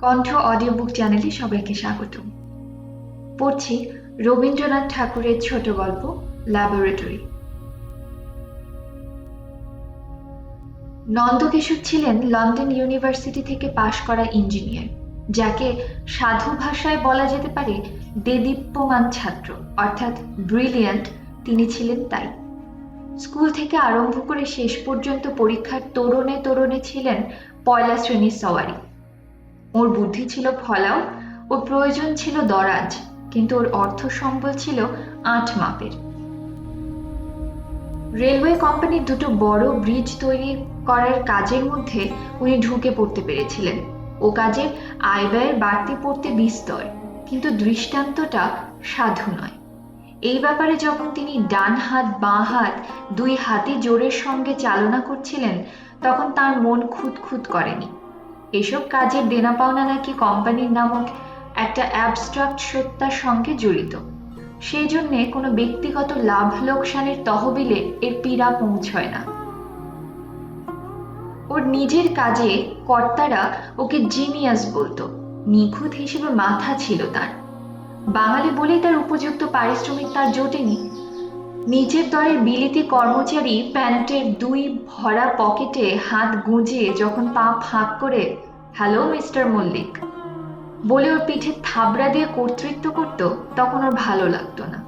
কণ্ঠ audio book চ্যানেলে সবাইকে স্বাগত। পড়ছি রবীন্দ্রনাথ ঠাকুরের ছোট গল্প ল্যাবরেটরি। নন্দকিশোর ছিলেন লন্ডন ইউনিভার্সিটি থেকে পাশ করা ইঞ্জিনিয়ার, যাকে সাধু ভাষায় বলা যেতে পারে দেদীপ্যমান ছাত্র, অর্থাৎ ব্রিলিয়ান্ট তিনি ছিলেন। তাই স্কুল থেকে আরম্ভ করে শেষ পর্যন্ত পরীক্ষার তোরণে তোরণে ছিলেন পয়লা শ্রেণীর সওয়ারি। ওর বুদ্ধি ছিল ফলাও, ওর প্রয়োজন ছিল দরাজ, কিন্তু ওর অর্থ সম্বল ছিল আট মাপের। রেলওয়ে কোম্পানির দুটো বড় ব্রিজ তৈরি করার কাজের মধ্যে উনি ঢুকে পড়তে পেরেছিলেন। ও কাজের আয় ব্যয়ের বাড়তি পড়তে বিস্তর, কিন্তু দৃষ্টান্তটা সাধু নয়। এই ব্যাপারে যখন তিনি ডান হাত বাঁ হাত দুই হাতি জোরের সঙ্গে চালনা করছিলেন, তখন তার মন খুঁতখুত করেনি। এসব কাজের দেনা পাওনা নাকি কোম্পানির নামক একটা অ্যাবস্ট্রাক্ট সত্তার সঙ্গে জড়িত। সেই জন্যে কোনো ব্যক্তিগত লাভ লোকসানের তহবিলে এর পীড়া পৌঁছয় না। ওর নিজের কাজে কর্তারা ওকে জিনিয়াস বলতো। নিখুঁত হিসেবে মাথা ছিল তার। বাঙালি বলেই তার উপযুক্ত পারিশ্রমিক তার জোটেনি। নিচের দরের বিলিতি কর্মচারী প্যান্টের দুই ভরা পকেটে হাত গুঁজে যখন পা ফাঁক করে হ্যালো মিস্টার মল্লিক বলে ওর পিঠে থাবড়া দিয়ে কর্তৃত্ব করত, তখন ওর ভালো লাগতো না।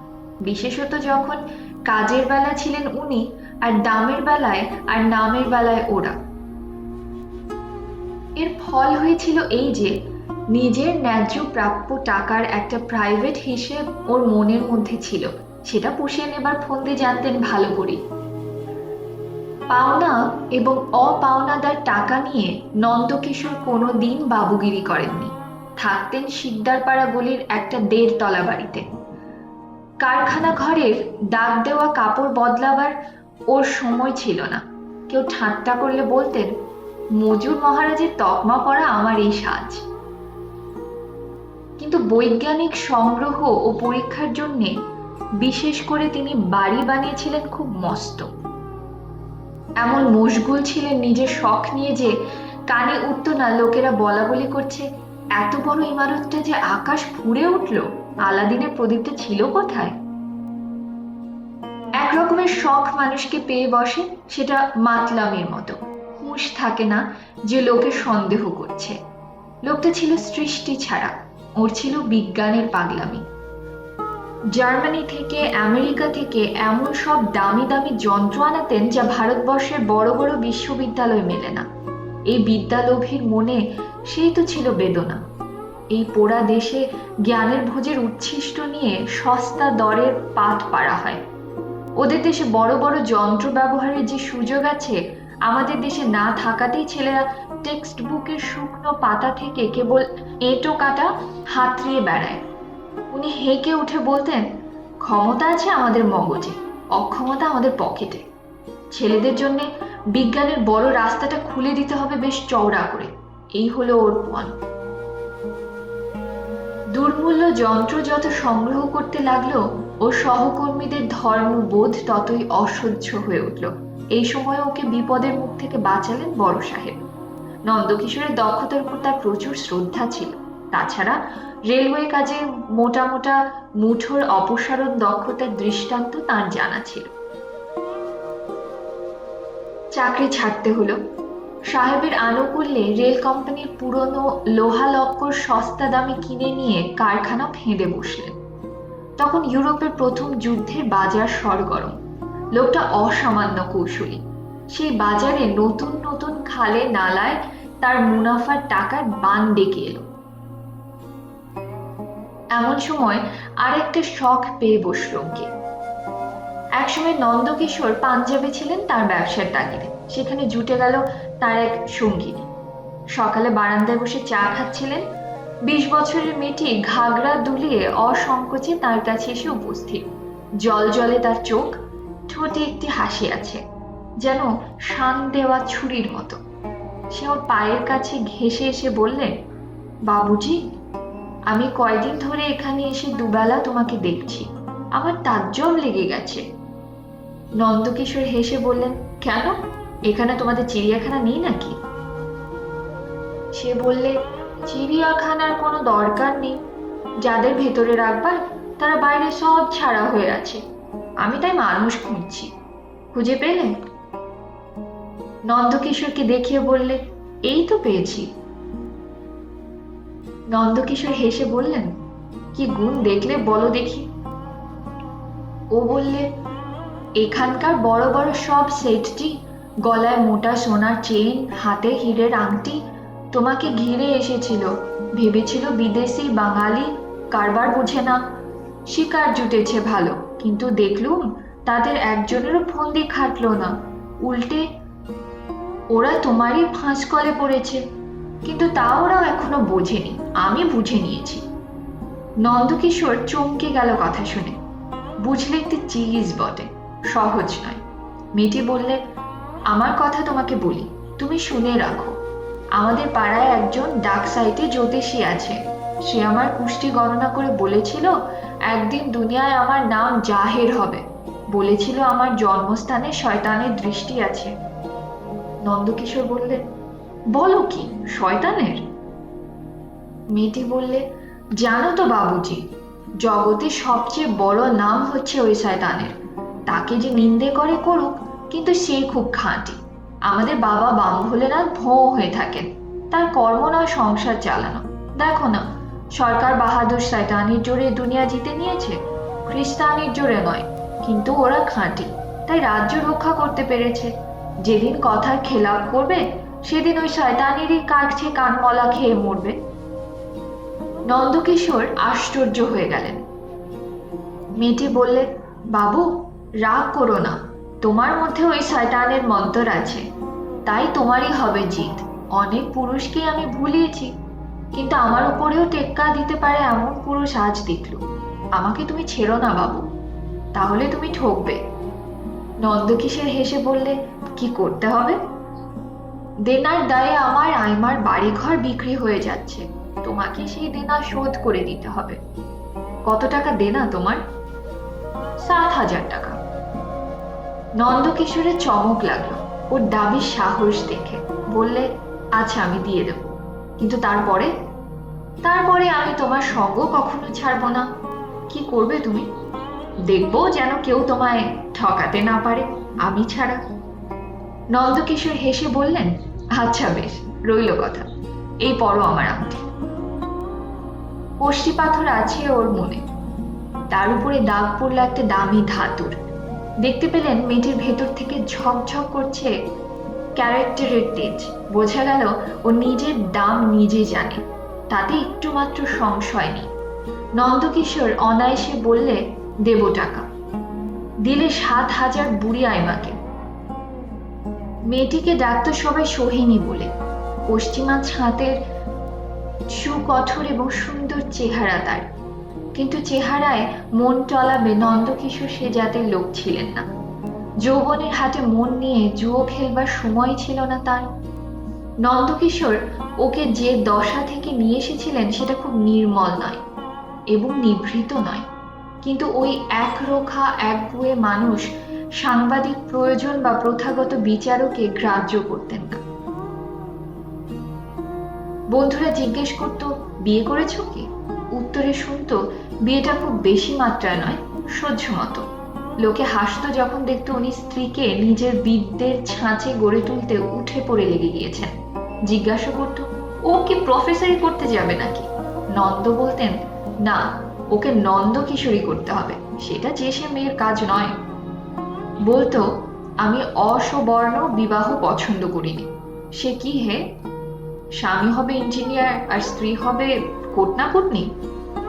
বিশেষত যখন কাজের বেলা ছিলেন উনি, আর দামের বেলায় আর নামের বেলায় ওরা। এর ফল হয়েছিল এই যে নিজের ন্যায্য প্রাপ্য টাকার একটা প্রাইভেট হিসেব ওর মনের মধ্যে ছিল। সেটা পুষিয়ে নেবার ফন্দি জানতেন ভালো করে। পাওনা এবং অপাওনাদার টাকা নিয়ে নন্দকিশোর কোনো দিন বাবুগিরি করেননি। থাকতেন শিকদারপাড়া গলির একটা 1.5 তলা বাড়িতে। কারখানা ঘরের দাগ দেওয়া কাপড় বদলাবার ওর সময় ছিল না। কেউ ঠাট্টা করলে বলতেন, মজুর মহারাজের তকমা পরা আমার এই সাজ। কিন্তু বৈজ্ঞানিক সংগ্রহ ও পরীক্ষার জন্যে বিশেষ করে তিনি বাড়ি বানিয়েছিলেন খুব মস্ত। এমন মশগুল ছিলেন নিজের শখ নিয়ে যে কানে উঠত না লোকেরা বলা বলি করছে, এত বড় ইমারতটা যে আকাশ ফুঁড়ে উঠল, আলাদিনের প্রদীপটা ছিল কোথায়? একরকমের শখ মানুষকে পেয়ে বসে, সেটা মাতলামির মতো। হুঁশ থাকে না যে লোকে সন্দেহ করছে। লোকটা ছিল সৃষ্টি ছাড়া, ওর ছিল বিজ্ঞানের পাগলামি। জার্মানি থেকে আমেরিকা থেকে এমন সব দামি দামি যন্ত্র আনাতেন যা ভারতবর্ষের বড় বড় বিশ্ববিদ্যালয় মেলে না। এই বিদ্যালোভীর মনে সেই তো ছিল বেদনা। এই পোড়া দেশে জ্ঞানের ভোজের উচ্ছিষ্ট নিয়ে সস্তা দরের পাট পাড়া হয়। ওদের দেশে বড় বড় যন্ত্র ব্যবহারের যে সুযোগ আছে, আমাদের দেশে না থাকাতেই ছেলেরা টেক্সট বুকের শুকনো পাতা থেকে কেবল এঁটো কাটা হাতড়িয়ে বেড়ায়। উনি হেঁকে উঠে বলতেন, ক্ষমতা আছে আমাদের মগজে, অক্ষমতা আমাদের পকেটে। ছেলেদের জন্য বিজ্ঞানের বড় রাস্তাটা খুলে দিতে হবে বেশ চওড়া করে। এই হলো ওর পণ। দুর্মূল্য যন্ত্র যত সংগ্রহ করতে লাগলো, ও সহকর্মীদের ধর্মবোধ ততই অসহ্য হয়ে উঠল। এই সময় ওকে বিপদের মুখ থেকে বাঁচালেন বড় সাহেব। নন্দকিশোরের দক্ষতার উপর তার প্রচুর শ্রদ্ধা ছিল। তাছাড়া রেলওয়ে কাজে মোটা মোটা মুঠোর অপসারণ দক্ষতার দৃষ্টান্ত তার জানা ছিল। চাকরি ছাড়তে হলো। সাহেবের আনুকূল্যে রেল কোম্পানির পুরনো লোহা লক্কর সস্তা দামে কিনে নিয়ে কারখানা ফেঁদে বসলেন। তখন ইউরোপের প্রথম যুদ্ধের বাজার সরগরম। লোকটা অসামান্য কৌশলী। সেই বাজারে নতুন নতুন খালে নালায় তার মুনাফার টাকার বান ডেকে এলো। এমন সময় আরেকটা শখ পেয়ে বসল ওকে। একসময় নন্দকিশোর পাঞ্জাবে ছিলেন তার ব্যবসার তাগিদে। সেখানে জুটে গেল তার এক সঙ্গিনী। সকালে বারান্দায় বসে চা খাচ্ছিলেন। 20 বছরের মেয়েটি ঘাগরা দুলিয়ে অসংকোচে তার কাছে এসে উপস্থিত। জল জলে তার চোখ, ঠোঁটে একটি হাসি আছে, যেন শান দেওয়া ছুরির মতো। সে ওর পায়ের কাছে ঘেঁষে এসে বললেন, বাবুজি, আমি কয়দিন ধরে এখানে এসে দুবেলা তোমাকে দেখছি, আমার তাজ্জব লেগে গেছে। নন্দকিশোর হেসে বললেন, কেন, এখানে তোমাদের চিড়িয়াখানা নেই নাকি? সে বললে, চিড়িয়াখানার কোনো দরকার নেই, যাদের ভেতরে রাখবার তারা বাইরে সব ছাড়া হয়ে আছে। আমি তাই মানুষ খুঁজছি। খুঁজে পেলে? নন্দকিশোরকে দেখিয়ে বললে, এই তো পেয়েছি। নন্দকিশোর হেসে বললেন, কি গুণ দেখলে বলো দেখি। ও বললে, এখানকার বড় বড় সব সেটটি, গলায় মোটা সোনার চেইন, হাতে হীরের আংটি, তোমাকে ঘিরে এসেছিল। ভেবেছিল বিদেশি বাঙালি, কারবার বোঝে না, শিকার জুটেছে ভালো, কিন্তু দেখলুম তাদের একজনেরও ফন্দি খাটলো না। উল্টে ওরা তোমারই ফাঁস কলে পড়েছে। কিন্তু তা ওরাও এখনো বোঝেনি, আমি বুঝে নিয়েছি। নন্দকিশোর চমকে গেল কথা শুনে। বুঝলে একটি চিজ বটে, সহজ নয়। মেয়েটি বললে, আমার কথা তোমাকে বলি, তুমি শুনে রাখো। আমাদের পাড়ায় একজন ডাক সাইটে জ্যোতিষী আছে। সে আমার কুষ্টি গণনা করে বলেছিল একদিন দুনিয়ায় আমার নাম জাহের হবে। বলেছিল আমার জন্মস্থানে শয়তানের দৃষ্টি আছে। নন্দকিশোর বললেন, বলো কি, শয়তানের? মেয়েটি বললে, জানো তো বাবুজি, জগতে সবচেয়ে বড় নাম হচ্ছে ওই শয়তানের। তাকে যে নিন্দে করে করুক, কিন্তু সে খুব খাঁটি। আমাদের বাবা বাম ভোলেনাথ ভোঁ হয়ে থাকেন, তার কর্ম নয় সংসার চালানো। দেখো না, সরকার বাহাদুর শয়তানির জোরে দুনিয়া জিতে নিয়েছে, খ্রিস্টানির জোরে নয়। কিন্তু ওরা খাঁটি, তাই রাজ্য রক্ষা করতে পেরেছে। যেদিন কথার খেলাপ করবে, সেদিন ওই শয়তানেরই কাছে কানমলা খেয়ে মরবে। নন্দকিশোর আশ্চর্য হয়ে গেলেন। মেয়েটি বললে, বাবু, রাগ করো না, তোমার মধ্যে ওই শয়তানের মন্তর আছে, তাই তোমারই হবে জিত। অনেক পুরুষকে আমি ভুলিয়েছি, কিন্তু আমার উপরেও টেক্কা দিতে পারে এমন পুরুষ আজ দেখলো। আমাকে তুমি ছেড়ো না বাবু, তাহলে তুমি ঠকবে। নন্দকিশোর হেসে বললে, কি করতে হবে? দেনার দায়ে আমার আইমার বাড়িঘর বিক্রি হয়ে যাচ্ছে, তোমাকে সেই দেনা শোধ করে দিতে হবে। কত টাকা দেনা তোমার? 7,000 টাকা। নন্দকিশোরের চমক লাগলো ওর দাবির সাহস দেখে। বললে, আচ্ছা, আমি দিয়ে দেব, কিন্তু তারপরে? তারপরে আমি তোমার সঙ্গ কখনো ছাড়বো না। কি করবে তুমি? দেখবো যেন কেউ তোমায় ঠকাতে না পারে, আমি ছাড়া। নন্দকিশোর হেসে বললেন, আচ্ছা বেশ, রইল কথা। এই পরো আমার আংটি। কষ্টি পাথর আছে ওর মনে, তার উপরে দাগ পড়লো একটা দামি ধাতুর। দেখতে পেলেন মেয়েটির ভেতর থেকে ঝকঝক করছে ক্যারেক্টারের তেজ। বোঝা গেল ও নিজের দাম নিজে জানে, তাতে একটু মাত্র সংশয় নেই। নন্দকিশোর অনায়াসে বললে, দেব টাকা। দিলে 7,000 বুড়ি আইমাকে। মেয়েটিকে ডাকতো সবাই সোহিনী বলে। পশ্চিমা ছাঁতের সুকঠোর এবং সুন্দর চেহারা তার, কিন্তু চেহারায় মন টলাবে নন্দকিশোর সে জাতের লোক ছিলেন না। যৌবনের হাতে মন নিয়ে জুয়ো খেলবার সময় ছিল না তার। নন্দকিশোর ওকে যে দশা থেকে নিয়ে এসেছিলেন সেটা খুব নির্মল নয় এবং নিভৃত নয়, কিন্তু ওই একরোখা একগুঁয়ে মানুষ সাংবাদিক প্রয়োজন বা প্রথাগত বিচারকে গ্রাহ্য করতেন না। বন্ধুরা জিজ্ঞেস করতো, বিয়ে করেছো কি? উত্তরে শুনতো, বিয়েটা খুব বেশি মাত্রায় নয়, সহ্য মতো। লোকে হাসতো যখন দেখতো উনি স্ত্রীকে নিজের বিদ্যের ছাঁচে গড়ে তুলতে উঠে পড়ে লেগে গিয়েছেন। জিজ্ঞাসা করতো, ও কি প্রফেসরি করতে যাবে নাকি? নন্দ বলতেন, না, ওকে নন্দকিশোরী করতে হবে, সেটা যে সে মেয়ের কাজ নয়। বলতো, আমি অসবর্ণ বিবাহ পছন্দ করিনি। সে কি হে? স্বামী হবে ইঞ্জিনিয়ার আর স্ত্রী হবে কটনা-কটনি?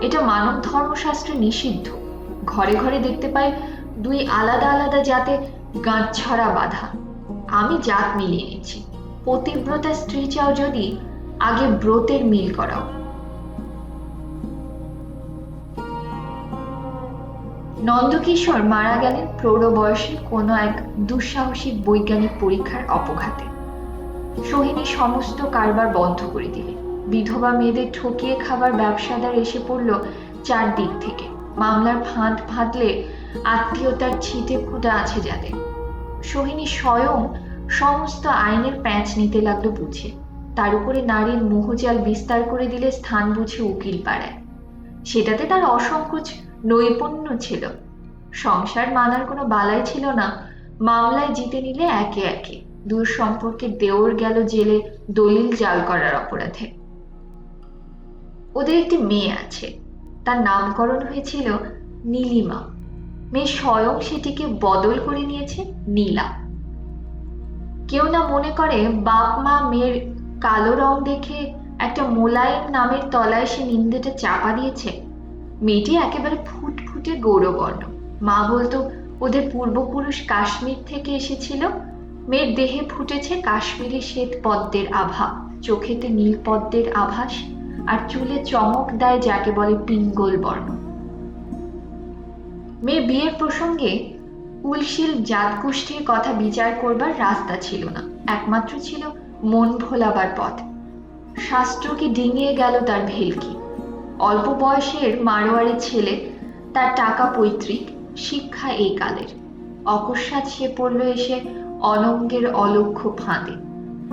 এটা মানব ধর্মশাস্ত্রে নিষিদ্ধ। ঘরে ঘরে দেখতে পাই দুই আলাদা আলাদা জাতে গাঁটছড়া বাঁধা। আমি জাত মিলিয়ে নিচ্ছি। পতিব্রতা স্ত্রী চাও যদি, আগে ব্রতের মিল করাও। নন্দকিশোর মারা গেলেন প্রৌঢ় বয়সে কোনো এক দুঃসাহসিক বৈজ্ঞানিক পরীক্ষার অপঘাতে। সোহিনী সমস্ত কারবার বন্ধ করে দিলে। বিধবা মেয়েদের ঠকিয়ে খাবার ব্যবসাদার এসে পড়ল চারদিক থেকে। মামলার ফাঁদ ফাঁদলে আত্মীয়তার ছিটে ফুটা আছে যাদের। সোহিনী স্বয়ং সমস্ত আইনের প্যাঁচ নিতে লাগলো বুঝে। তার উপরে নারীর মোহজাল বিস্তার করে দিলে স্থান বুঝে উকিল পাড়ায়। সেটাতে তার অসংকোচ নৈপুণ্য ছিল। সংসার মানার কোনো বালাই ছিল না। মামলায় জিতে নিলে একে একে দূর সম্পর্কে দেওর গেল জেলে দলিল জাল করার অপরাধে। ওদের একটি মেয়ে আছে, তার নামকরণ হয়েছিল নীলিমা। মেয়ে স্বয়ং সেটিকে বদল করে নিয়েছে নীলা। কেউ না মনে করে বাপ মা মেয়ের কালো রং দেখে একটা মোলায়েম নামের তলায় সে নিন্দেটা চাপা দিয়েছে। মেয়েটি একেবারে ফুটফুটে গৌরবর্ণ। মা বলতো ওদের পূর্বপুরুষ কাশ্মীর থেকে এসেছিল। মেয়ের দেহে ফুটেছে কাশ্মীরি শ্বেত পদ্মের আভা, চোখেতে নীল পদ্মের আভাস, আর চুলে চমক দেয় যাকে বলে পিঙ্গল বর্ণ। মেয়ের বিয়ের প্রসঙ্গে কুলশীল জাতগোষ্ঠীর কথা বিচার করবার রাস্তা ছিল না, একমাত্র ছিল মন ভোলাবার পথ। শাস্ত্রকে ডিঙিয়ে গেল তার ভেলকি। অল্প বয়সের মারোয়ারি ছেলে, তার টাকা পৈতৃক, শিক্ষা এই কালের। অকস্মাৎ সে পড়ল এসে অনঙ্গের অলক্ষ্য ফাঁদে।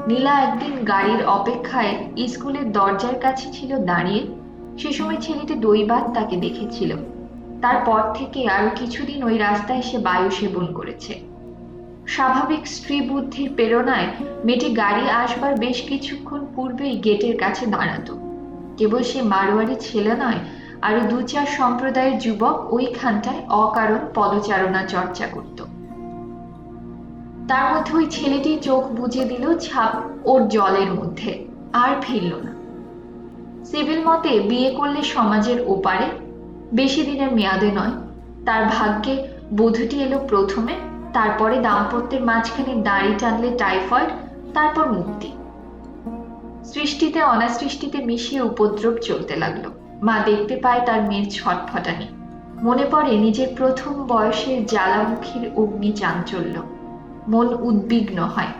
নীলা একদিন গাড়ির অপেক্ষায় স্কুলের দরজার কাছে ছিল দাঁড়িয়ে। সে সময় ছেলেটি দৈবাত তাকে দেখেছিল। তারপর থেকে আরো কিছুদিন ওই রাস্তায় সে বায়ু সেবন করেছে। স্বাভাবিক স্ত্রী বুদ্ধির প্রেরণায় মেয়েটি গাড়ি আসবার বেশ কিছুক্ষণ পূর্বেই গেটের কাছে দাঁড়াতো। কেবল সে মারোয়ারি ছেলে নয়, আরো 2-4 সম্প্রদায়ের যুবক ওইখানটায় অকারণ পদচারণা চর্চা করত। তার মধ্যে ওই ছেলেটি চোখ বুজে দিল ছাপ ওর জলের মধ্যে, আর ফিরল না। সিভিল মতে বিয়ে করলে সমাজের ওপারে, বেশি দিনের মেয়াদে নয়। তার ভাগ্যে বধূটি এলো প্রথমে, তারপরে দাম্পত্যের মাঝখানে দাড়ি টানলে টাইফয়েড, তারপর মুক্তি। সৃষ্টিতে অনাসৃষ্টিতে মিশিয়ে উপদ্রব চলতে লাগলো। মা দেখতে পায় তার মেয়ের ছটফটানি। মনে পড়ে নিজের প্রথম বয়সের জ্বালামুখীর অগ্নি চাঞ্চল্য। মন উদ্বিগ্ন হয়,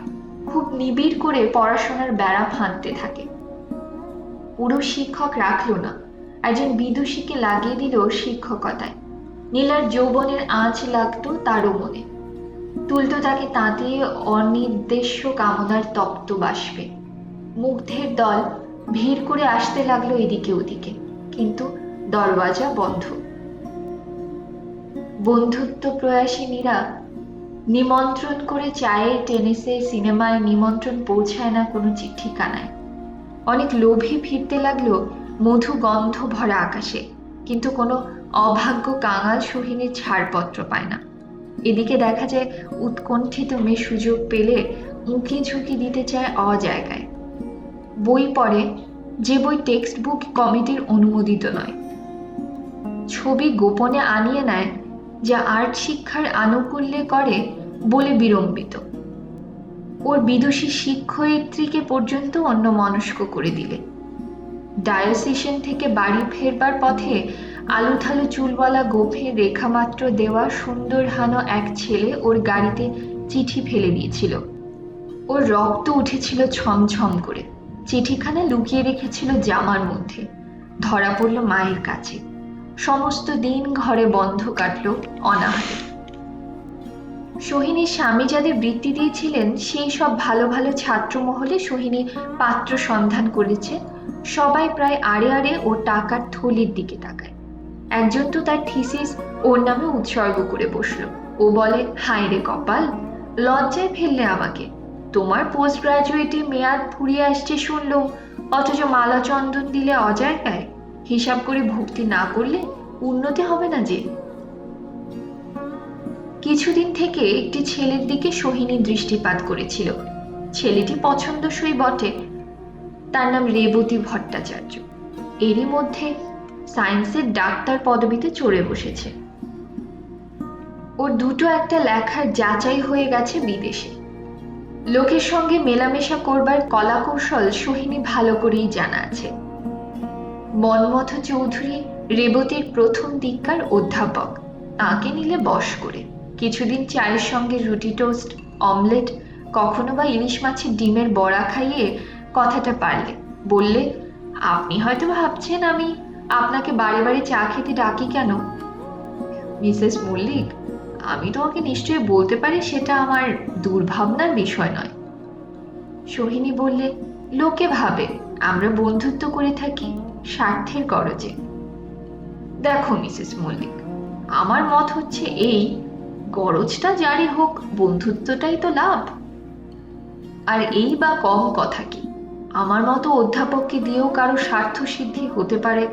খুব নিবিড় করে পড়াশোনার বেড়া ফাঁদতে থাকে। পুরো শিক্ষক রাখলো না, একজন বিদুষীকে লাগিয়ে দিল শিক্ষকতায়। নীলার যৌবনের আঁচ লাগতো তারও মনে, তুলতো তাকে তাঁতে অনির্দেশ্য কামনার তপ্ত বাষ্পে। মুগ্ধের দল ভিড় করে আসতে লাগলো এদিকে ওদিকে, কিন্তু দরওয়াজা বন্ধ। বন্ধুত্ব প্রয়াসিনীরা নিমন্ত্রণ করে চায়ে, টেনিসে, সিনেমায় নিমন্ত্রণ পৌঁছায় না কোনো ঠিকানায়। অনেক লোভী ফিরতে লাগলো মধু গন্ধ ভরা আকাশে, কিন্তু কোনো অভাগ্য কাঙাল সোহিনীর ছাড়পত্র পায় না। এদিকে দেখা যায় উৎকণ্ঠিত মেয়ে সুযোগ পেলে উঁকি ঝুঁকি দিতে চায় অজায়গায়। বই পড়ে, যে বই টেক্সট বুক কমিটির অনুমোদিত নয়। ছবি গোপনে আনিয়ে নেয়, যা আর্ট শিক্ষার আনুকূল্যে করে বলে বিড়ম্বিত। ওর বিদুষী শিক্ষয়িত্রীকে পর্যন্ত অন্যমনস্ক করে দিলে। ডায়োসিশন থেকে বাড়ি ফেরবার পথে আলুথালু চুলওয়ালা গোফে রেখামাত্র দেওয়া সুন্দর হানো এক ছেলে ওর গাড়িতে চিঠি ফেলে দিয়েছিল। ওর রক্ত উঠেছিল ছমছম করে। চিঠিখানা লুকিয়ে রেখেছিল জামার মধ্যে। ধরা পড়ল মায়ের কাছে। সমস্ত দিন ঘরে বন্ধ কাটল অনাহারে। সোহিনীর স্বামী যাদের বৃত্তি দিয়েছিলেন সেই সব ভালো ভালো ছাত্র মহলে সোহিনী পাত্র সন্ধান করেছে। সবাই প্রায় আড়ে আড়ে ও টাকার থলির দিকে তাকায়। একজন তো তার থিসিস ওর নামে উৎসর্গ করে বসলো। ও বলে, হায় রে কপাল, লজ্জায় ফেললে আমাকে। তোমার পোস্ট গ্রাজুয়েটে মেয়াদ ফুরিয়ে আসছে শুনলাম, অথচ মালা চন্দন দিলে অজায়গায়। হিসাব করে ভক্তি না করলে উন্নতি হবে না যে। কিছুদিন থেকে একটি ছেলের দিকে সোহিনী দৃষ্টিপাত করেছিল। ছেলেটি পছন্দসই বটে। তার নাম রেবতী ভট্টাচার্য। এরই মধ্যে সায়েন্সের ডাক্তার পদবিতে চড়ে বসেছে। ওর দুটো একটা লেখার যাচাই হয়ে গেছে বিদেশে। লোকের সঙ্গে মেলামেশা করবার কলা কৌশল সোহিনী ভালো করেই জানা আছে। মনমথ চৌধুরী রেবতীর প্রথম দিককার অধ্যাপক। তাকে নিলে বশ করে কিছুদিন চায়ের সঙ্গে রুটি টোস্ট, অমলেট, কখনো বা ইলিশ মাছের ডিমের বড়া খাইয়ে কথাটা পারলে। বললে, আপনি হয়তো ভাবছেন আমি আপনাকে বারে বারে চা খেতে ডাকি কেন। মিসেস মল্লিক, আমি তোমাকে নিশ্চয়ই বলতে পারি সেটা আমার দুর্ভাবনার বিষয় নয়। সোহিনী বললে, লোকে ভাবে আমরা বন্ধুত্ব করে থাকি স্বার্থের গরজে। দেখো মিসেস মল্লিক, আমার মত হচ্ছে এই, গরজটা জারি হোক, বন্ধুত্বটাই তো লাভ। আর এই বা কম কথা কি, আমার মতো অধ্যাপককে দিয়েও কারো স্বার্থ সিদ্ধি হতে পারে?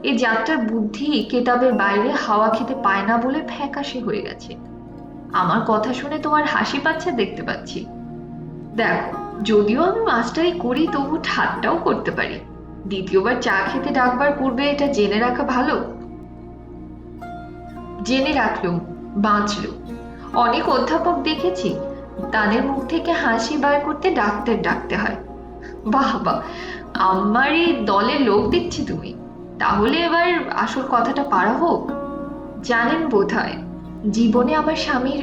এই যাত্রার বুদ্ধি কেতাবের বাইরে হাওয়া খেতে পায় না বলে ফ্যাকাশে হয়ে গেছে। আমার কথা শুনে তোমার হাসি পাচ্ছে দেখতে পাচ্ছি। দেখো, যদিও আমি মাস্টারি করি তবু ঠাট্টাও করতে পারি। দ্বিতীয়বার চা খেতে ডাকবার পূর্বে এটা জেনে রাখা ভালো। জেনে রাখলুম, বাঁচলুম। অনেক অধ্যাপক দেখেছি, তাদের মুখ থেকে হাসি বার করতে ডাক্তার ডাকতে হয়। বাহ বাহ, আমার এই দলের লোক দেখছি তুমি। তাহলে এবার আসল কথাটা পারা হোক। জানেন বোধহয়, জীবনে আমার স্বামীর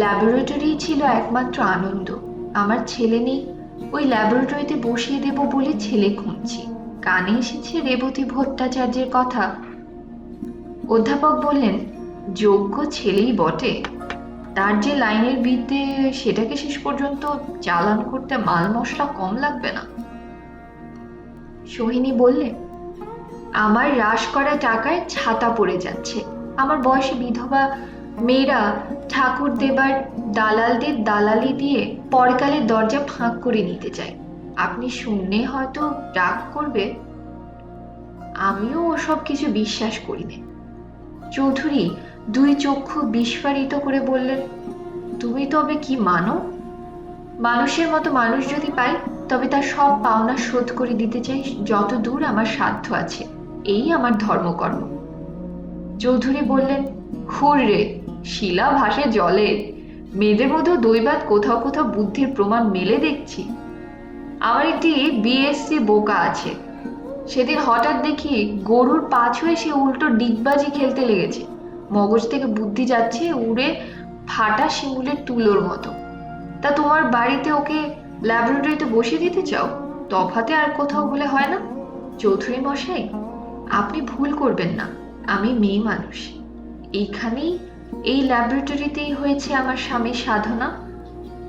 ল্যাবরেটরি ছিল একমাত্র আনন্দ। আমার ছেলে নেই, ওই ল্যাবরেটরিতে বসিয়ে দেব বলে ছেলে খুঁজছি। কানে এসেছে রেবতী ভট্টাচার্যের কথা। অধ্যাপক বললেন, যোগ্য ছেলেই বটে, তার যে লাইনের বিদ্যে সেটাকে শেষ পর্যন্ত চালান করতে মাল মশলা কম লাগবে না। সোহিনী বললে, আমার হ্রাস করা টাকায় ছাতা পড়ে যাচ্ছে। আমার বয়সী বিধবা মেয়েরা ঠাকুর দেবার দালালদের দালালি দিয়ে পরকালের দরজা ফাঁক করে নিতে চায়। আপনি শুনলে হয়তো রাগ করবে, আমিও ওসব কিছু বিশ্বাস করি না। চৌধুরী দুই চক্ষু বিস্ফারিত করে বললেন, তুমি তবে কি মানো? মানুষের মতো মানুষ যদি পাই তবে তার সব পাওনা শোধ করে দিতে চাই যত দূর আমার সাধ্য আছে। এই আমার ধর্মকর্ম। চৌধুরী বললেন, হুররে, শিলা ভাসে জলে। মেয়েদের মধ্যেও দৈবাত কোথাও কোথাও বুদ্ধির প্রমাণ মেলে দেখছি। আমার একটি বিএসসি বোকা আছে, সেদিন হঠাৎ দেখি গরুর পা ছুঁয়ে সে উল্টো ডিগবাজি খেলতে লেগেছে। মগজ থেকে বুদ্ধি যাচ্ছে উড়ে ফাটা শিমুলের তুলোর মতো। তা তোমার বাড়িতে ওকে ল্যাবরেটরিতে বসিয়ে দিতে চাও? তফাতে আর কোথাও হলে হয় না? চৌধুরী মশাই, আপনি ভুল করবেন না, আমি মেয়ে মানুষ। এইখানেই, এই ল্যাবরেটরিতেই হয়েছে আমার স্বামীর সাধনা।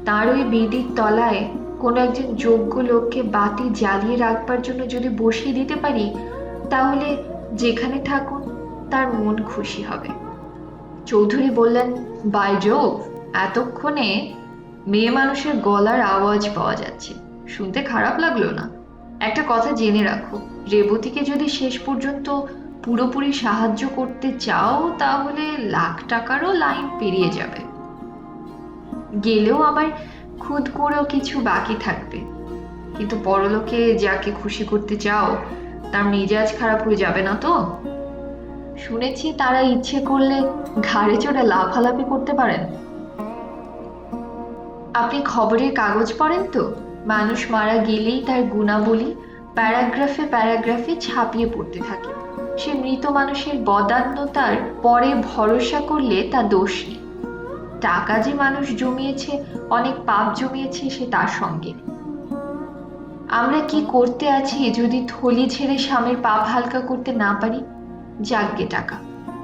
তার ওই বেদির তলায় কোনো একজন যোগ্য লোককে বাতি জ্বালিয়ে রাখবার জন্য যদি বসিয়ে দিতে পারি, তাহলে যেখানে থাকুন তার মন খুশি হবে। চৌধুরী বললেন, বাই জোভ, এতক্ষণে মেয়ে মানুষের গলার আওয়াজ পাওয়া যাচ্ছে, শুনতে খারাপ লাগলো না? একটা কথা জেনে রাখো, রেবতীকে যদি শেষ পর্যন্ত পুরোপুরি সাহায্য করতে চাও তাহলে লাখ টাকারও লাইন পেরিয়ে যাবে। গেলেও আবার খুদ করেও কিছু বাকি থাকবে। কিন্তু পরলোকে যাকে খুশি করতে চাও তার মেজাজ খারাপ হয়ে যাবে না তো? শুনেছি তারা ইচ্ছে করলে ঘাড়ে চড়ে লাফালাফি করতে পারেন। আপনি খবরের কাগজ পড়েন তো? মানুষ মারা গেলেই তার গুণাবলী প্যারাগ্রাফে প্যারাগ্রাফে ছাপিয়ে পড়তে থাকে। সে মৃত মানুষের বদান্যতার পরে ভরসা করলে তা দোষ নেই। টাকা যে মানুষ জমিয়েছে, অনেক পাপ জমিয়েছে, সে তার সঙ্গে। আমরা কি করতে আছি যদি থলি ছেড়ে স্বামীর পাপ হালকা করতে না পারি? যাগ্গে টাকা,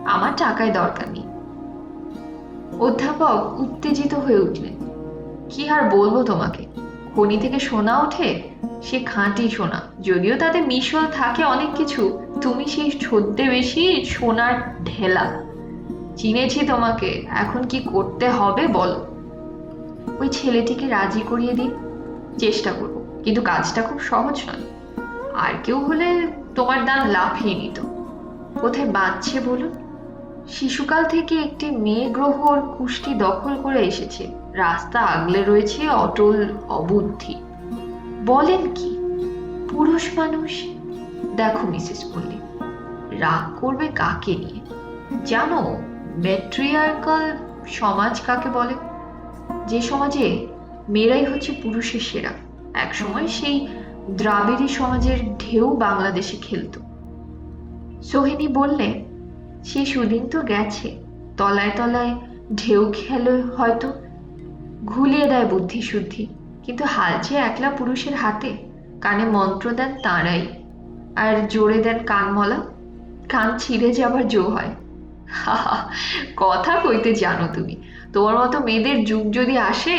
আমার টাকায় দরকার নেই। অধ্যাপক উত্তেজিত হয়ে উঠলেন, কি আর বলবো তোমাকে, খনি থেকে সোনা ওঠে, সে খাঁটি সোনা, যদিও তাতে মিশল থাকে অনেক কিছু। তুমি সেই ছদ্মবেশী সোনার ঢেলা। চিনেছি তোমাকে, এখন কি করতে হবে বলো? ওই ছেলেটিকে রাজি করিয়ে দিন, চেষ্টা করবো, কিন্তু কাজটা খুব সহজ নয়। আর কেউ হলে তোমার দান লাফিয়ে নিত। কোথায় বাঁচছে বলুন? শিশুকাল থেকে একটি মেয়ে গ্রহ ওর কুষ্টি দখল করে এসেছে, রাস্তা আগলে রয়েছে অটল অবুদ্ধি। বলেন কি, পুরুষ মানুষ? দেখো মিসেস মল্লিক, রাগ করবে কাকে নিয়ে? জানো ম্যাট্রিয়ার্কাল সমাজ কাকে বলে? যে সমাজে মেয়েরাই হচ্ছে পুরুষের সেরা। একসময় সেই দ্রাবিড়ী সমাজের ঢেউ বাংলাদেশে খেলতো। সোহিনী বললে, সে সুদিন তো গেছে, তলায় তলায় ঢেউ খেলে হয়তো, ঘুলিয়ে দেয় বুদ্ধি শুদ্ধি, কিন্তু হাল যে একলা পুরুষের হাতে। কানে মন্ত্র দেন তাঁরাই, আর জোরে দেন কানমলা, কান ছিঁড়ে যাবার জো হয়। কথা কইতে জানো তুমি। তোমার মতো মেয়েদের যুগ যদি আসে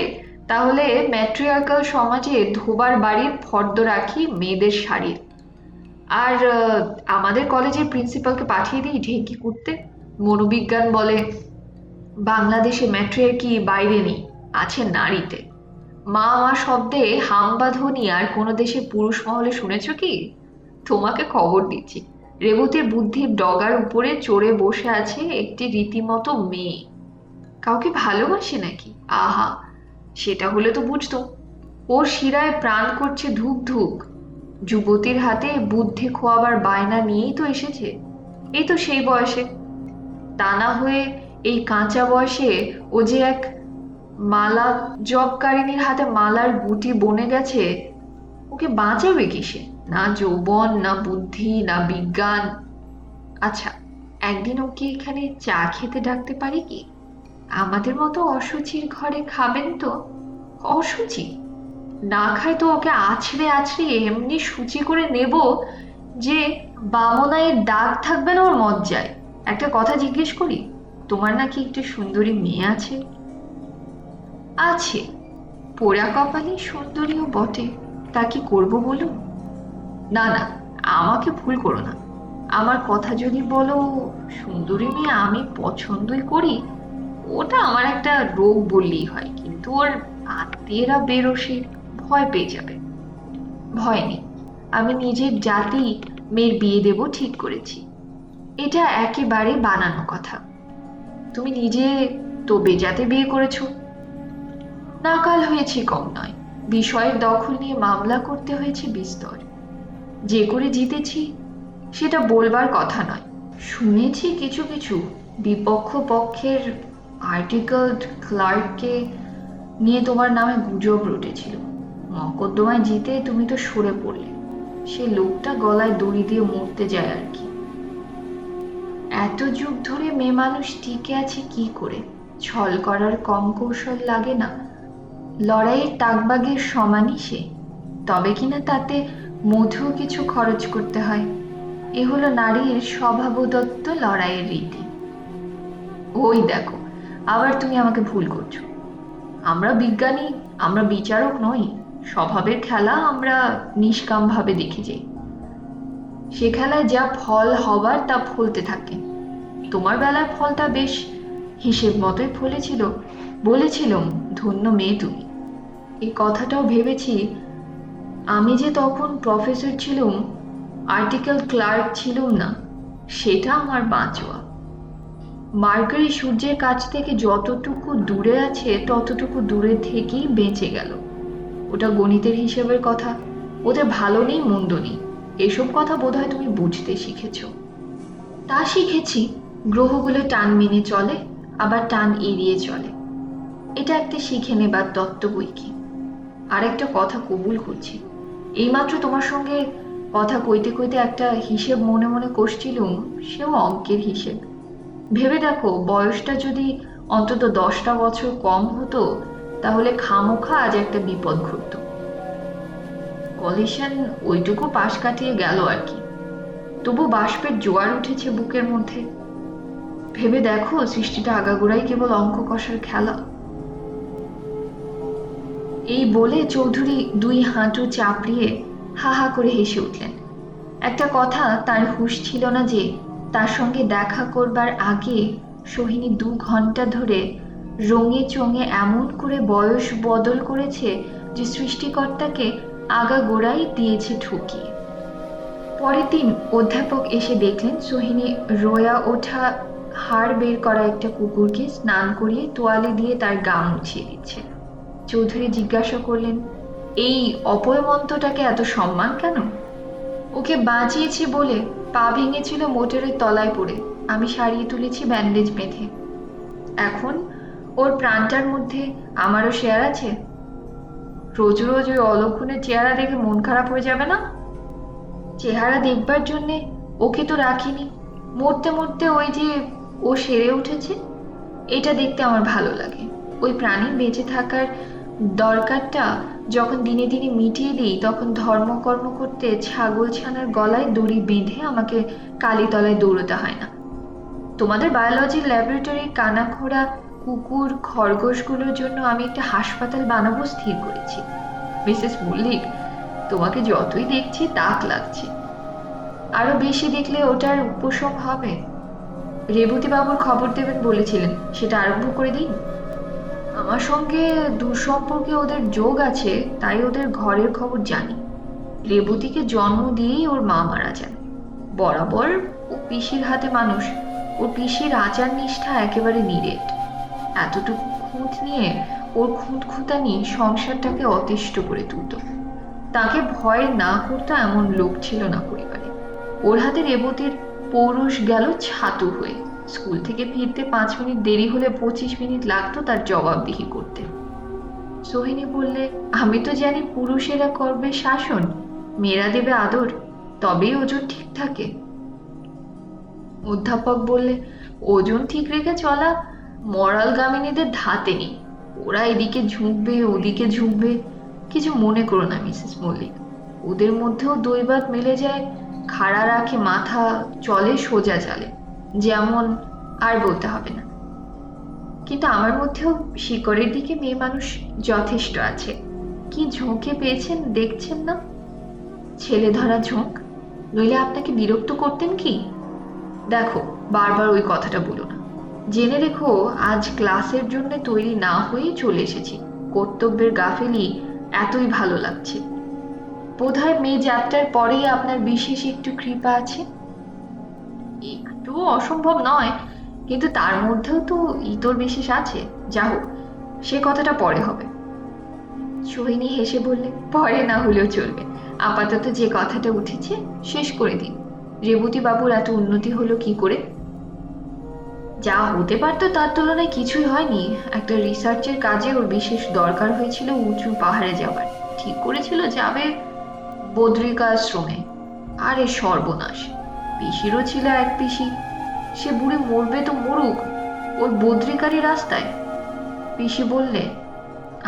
তাহলে ম্যাট্রিয়ার্কাল সমাজে ধোবার বাড়ির ফর্দ রাখি মেয়েদের শাড়ির। আর আমাদের কলেজের প্রিন্সিপালকে পাঠিয়ে দিই ঢেকি করতে। মনোবিজ্ঞান বলে বাংলাদেশে ম্যাট্রিয়ার্কি বাইরে নেই, আছে নারীতে। মা মা শব্দে হাম্বা ধ্বনি আর কোনো দেশের পুরুষ মহলে শুনেছ কি? তোমাকে খবর দিচ্ছি, রেবতীর বুদ্ধির ডগার উপরে চড়ে বসে আছে একটি রীতিমতো মেয়ে। কাউকে ভালোবাসে নাকি? আহা, সেটা হলে তো বুঝতো। ওর শিরায় প্রাণ করছে ধুক ধুক। যুবতীর হাতে বুদ্ধি খোয়াবার বায়না নিয়েই তো এসেছে। এই তো সেই বয়সে। তা না হয়ে এই কাঁচা বয়সে ও যে এক মালা জবকারিনীর হাতে মালার গুটি বনে গেছে। ওকে বাঁচাবে কিসে? না যৌবন, না বুদ্ধি, না বিজ্ঞান। আচ্ছা, একদিন ওকে এখানে চা খেতে ডাকতে পারি কি? আমাদের মতো অসুচির ঘরে খাবেন তো? অসুচি না খায় তো ওকে আছড়ে আছড়ে এমনি সূচি করে নেব যে বামনায়ের দাগ থাকবে না ওর মজ্জায়। একটা কথা জিজ্ঞেস করি, তোমার নাকি একটু সুন্দরী মেয়ে আছে? আছে, পোড়া কপালে সুন্দরীও বটে। তা কি করবো বলো? না না, আমাকে ভুল করো না। আমার কথা যদি বলো সুন্দরী মেয়ে আমি পছন্দই করি, ওটা আমার একটা রোগ বললেই হয়। কিন্তু ওর আত্মীয়রা বেরোসে, ভয় পেয়ে যাবে। ভয় নেই, আমি নিজের জাতি মেয়ের বিয়ে দেব ঠিক করেছি। এটা একেবারে বানানো কথা। তুমি নিজে তো বেজাতে বিয়ে করেছো। নাকাল হয়েছে কম নয়, বিষয়ের দখল নিয়ে মামলা করতে হয়েছে বিস্তর। যে করে জিতেছি সেটা বলবার কথা নয়। শুনেছি কিছু কিছু বিপক্ষ পক্ষের আর্টিকেলড ক্লার্ককে নিয়ে তোমার নামে গুজব রটেছিল। মকদ্দমায় জিতে তুমি তো সরে পড়লে। সে লোকটা গলায় দড়ি দিয়ে মরতে যায় আর কি। এত যুগ ধরে মেয়ে মানুষ টিকে আছে কি করে? ছল করার কম কৌশল লাগে না। লড়াইয়ের তাকবাগের সমানই সে। তবে কিনা তাতে মধুও কিছু খরচ করতে হয়। এ হলো নারীর স্বভাবদত্ত লড়াইয়ের রীতি। ওই দেখো, আবার তুমি আমাকে ভুল করছো। আমরা বিজ্ঞানী, আমরা বিচারক নই। স্বভাবের খেলা আমরা নিষ্কামভাবে দেখে যাই। সে খেলায় যা ফল হবার তা ফলতে থাকে। তোমার বেলায় ফলটা বেশ হিসেব মতোই ফলেছিল। বলেছিলাম ধন্য মেয়ে তুমি। এই কথাটাও ভেবেছি, আমি যে তখন প্রফেসর ছিলুম, আর্টিকেল ক্লার্ক ছিলুম না, সেটা আমার বাঁচোয়া। মার্কারি সূর্যের কাছ থেকে যতটুকু দূরে আছে ততটুকু দূরে থেকেই বেঁচে গেল। ওটা গণিতের হিসেবের কথা। ওদের ভালো নেই মন্দ নেই, এসব কথা বোধহয় তুমি বুঝতে শিখেছ। তা শিখেছি, গ্রহগুলো টান মেনে চলে, আবার টান এড়িয়ে চলে। এটা একটা শিখে নেবার তত্ত্ব বই কি। আর একটা কথা কবুল করছি, এইমাত্র তোমার সঙ্গে কথা কইতে কইতে একটা হিসেব মনে মনে কষছিলুম, সেও অঙ্কের হিসেব। ভেবে দেখো, বয়সটা যদি অন্তত 10টা বছর কম হতো তাহলে খামোখা আজ একটা বিপদ ঘটত। কলিশন ওইটুকু পাশ কাটিয়ে গেল আর কি। তবু বাষ্পের জোয়ার উঠেছে বুকের মধ্যে। ভেবে দেখো, সৃষ্টিটা আগাগোড়াই কেবল অঙ্ক কষার খেলা। এই বলে চৌধুরী দুই হাঁটু চাপড়িয়ে হা হা করে হেসে উঠলেন। একটা কথা তার হুঁশ ছিল না যে তার সঙ্গে দেখা করবার আগে সোহিনী 2 ঘন্টা ধরে রঙে চঙে এমন করে বয়স বদল করেছে যে সৃষ্টিকর্তাকে আগাগোড়াই দিয়েছে ঠকিয়ে। পরের দিন অধ্যাপক এসে দেখলেন সোহিনী রোয়া ওঠা হাড় বের করা একটা কুকুরকে স্নান করিয়ে তোয়ালে দিয়ে তার গা মুছিয়ে দিচ্ছে। চৌধুরী জিজ্ঞাসা করলেন, এই অপয়মন্তটাকে এত সম্মান কেন? ওকে বাঁচিয়েছি বলে পা ভেঙেছিল মোটরের তলায় পড়ে, আমি সারিয়ে তুলেছি ব্যান্ডেজ বেঁধে। এখন ওর প্রাণটার মধ্যে আমারও শেয়ার আছে। রোজ রোজ ওই অলক্ষণের চেহারা দেখে মন খারাপ হয়ে যাবে না? চেহারা দেখবার জন্যে ওকে তো রাখিনি। মরতে মরতে ওই যে ও সেরে উঠেছে, এটা দেখতে আমার ভালো লাগে। ওই প্রাণী বেঁচে থাকার দরকারটা যখন দিনে দিনে মিটিয়ে দিই, তখন ধর্মকর্ম করতে ছাগল ছানার গলায় দড়ি বেঁধে আমাকে কালীতলায় দৌড়তে হয় না। তোমাদের বায়োলজির ল্যাবরেটরির কানাখোড়া কুকুর খরগোশগুলোর জন্য আমি একটা হাসপাতাল বানাবো স্থির করেছি। মিসেস মল্লিক, তোমাকে যতই দেখছি তাক লাগছে। আরো বেশি দেখলে ওটার উপশম হবে। রেবতী বাবুর খবর দেবেন বলেছিলেন, সেটা আরম্ভ করে দিন। আমার সঙ্গে দূরসম্পর্কে ওদের যোগ আছে, তাই ওদের ঘরের খবর জানি। রেবতীকে জন্ম দিয়েই ওর মা মারা যান। বরাবর ও পিসির হাতে মানুষ। ওর পিসির আচার নিষ্ঠা একেবারে নিরেট। এতটুকু খুঁত নিয়ে ওর খুঁতখুঁতানি সংসারটাকে অতিষ্ঠ করে তুলত। তাকে ভয় না করতো এমন লোক ছিল না পরিবারে। ওর হাতে রেবতীর পৌরুষ গেল ছাতু হয়ে। স্কুল থেকে ফিরতে 5 মিনিট দেরি হলে 25 মিনিট লাগতো তার জবাবদিহি করতে। সোহিনী বললে, আমি তো জানি পুরুষেরা করবে শাসন, মেয়েরা দেবে আদর, তবেই ওজন ঠিক থাকে। অধ্যাপক বললে, ওজন ঠিক রেখে চলা মরাল গামিনীদের ধাতে নেই। ওরা এদিকে ঝুঁকবে ওদিকে ঝুঁকবে। কিছু মনে করো না মিসেস মল্লিক, ওদের মধ্যেও দৈবাত মিলে যায়। খাড়া রাখে মাথা, চলে সোজা চালে, যেমন। আর বলতে হবে না। কিন্তু আমার মধ্যেও শিকড়ের দিকে মেয়ে মানুষ যথেষ্ট আছে। কি ঝোঁকে পেয়েছেন দেখছেন না? ছেলে ধরা ঝোঁক, নইলে আপনাকে বিরক্ত করতেন কি? দেখো, বারবার ওই কথাটা বলো না। জেনে রেখো, আজ ক্লাসের জন্য তৈরি না হয়েই চলে এসেছি। কর্তব্যের গাফেলি এতই ভালো লাগছে। বোধহয় মেয়ে যাত্রার পরেই আপনার বিশেষ একটু কৃপা আছে। একটু অসম্ভব নয়, কিন্তু তার মধ্যেও তো ইতর বিশেষ আছে। যা হোক, সে কথাটা পরে হবে। সোহিনী হেসে বললে, পরে না হলেও চলবে। আপাতত যে কথাটা উঠেছে শেষ করে দিন। রেবতী বাবুর এত উন্নতি হলো কি করে? যা হতে পারতো তার তুলনায় কিছুই হয়নি। একটা রিসার্চের কাজে ওর বিশেষ দরকার হয়েছিল উঁচু পাহাড়ে যাবার। ঠিক করেছিল যাবে বদ্রিকাশ্রমে। আরে সর্বনাশ! পিসিরও ছিল এক পিসি, সে বুড়ি মরবে তো মরুক, ওর বদ্রিকারই রাস্তায়। পিসি বললে,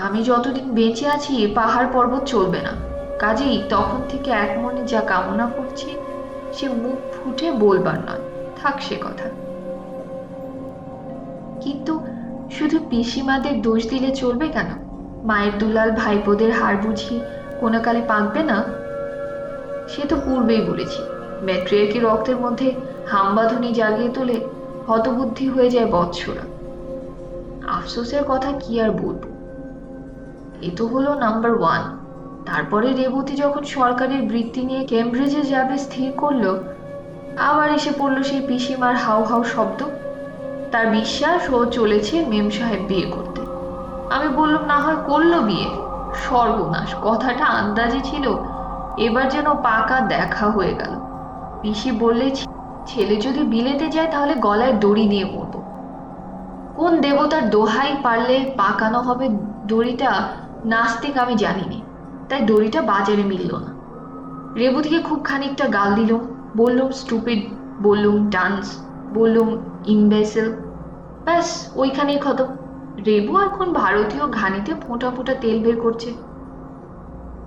আমি যতদিন বেঁচে আছি পাহাড় পর্বত চলবে না। কাজেই তখন থেকে এক মনে যা কামনা করছি সে মুখ ফুটে বলবার নয়, থাক সে কথা। কিন্তু শুধু পিসিমাদের দোষ দিলে চলবে কেন? মায়ের দুলাল ভাইপোদের হার বুঝি কোনো কালে পাকবে না? সে তো পূর্বেই বলেছি, ম্যাট্রিয়ার্কি রক্তের মধ্যে হামবাঁধনি জাগিয়ে তোলে হতবুদ্ধি হয়ে যায় বৎসরা। আফসোসের কথা কি আর বলবো। এ তো হলো নাম্বার 1। তারপরে রেবতী যখন সরকারের বৃত্তি নিয়ে কেমব্রিজে যাবে স্থির করলো, আবার এসে পড়লো সেই পিসিমার হাউ হাউ শব্দ। তার বিশ্বাস ও চলেছে মেম সাহেব বিয়ে করতে। আমি বললাম, না হয় করলো বিয়ে। সর্বনাশ, কথাটা আন্দাজে ছিল, এবার যেন পাকা দেখা হয়ে গেল। পিসি বললে, ছেলে যদি বিলেতে যায় তাহলে গলায় দড়ি দিয়ে মরব। কোন দেবতার দোহাই পারলে পাকানো হবে দড়িটা নাস্তিক আমি জানিনি, তাই দড়িটা বাজারে মিলল না। রেবতীকে খুব খানিকটা গাল দিলুম, বললুম স্টুপিড, বললুম ডান্স, বললুম ইমবেসেল। ব্যাস ওইখানেই খতম। রেবু এখন ভারতীয় ঘানিতে ফোঁটা ফোঁটা তেল বের করছে।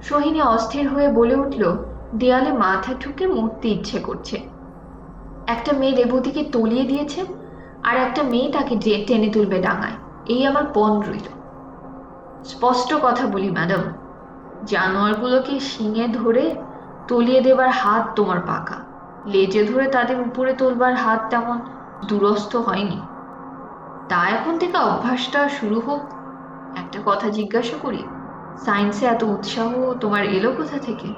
সোহিনী অস্থির হয়ে বলে উঠল, দেয়ালে মাথা ঠুকে মরতে ইচ্ছে করছে। একটা মেয়ে রেবতীকে তলিয়ে দিয়েছে, আর একটা মেয়ে তাকে টেনে তুলবে ডাঙায়। এই আমার পণ রইল। স্পষ্ট কথা বলি ম্যাডাম, জানোয়ারগুলোকে শিঙে ধরে তলিয়ে দেবার হাত তোমার পাকা, লেজে ধরে তাদের উপরে তোলবার হাত তেমন দুরস্থ হয়নি। তা এখন থেকে অভ্যাসটা শুরু হোক। একটা কথা জিজ্ঞাসা করি, সায়েন্সে এত উৎসাহ তোমার এলো কোথা থেকে?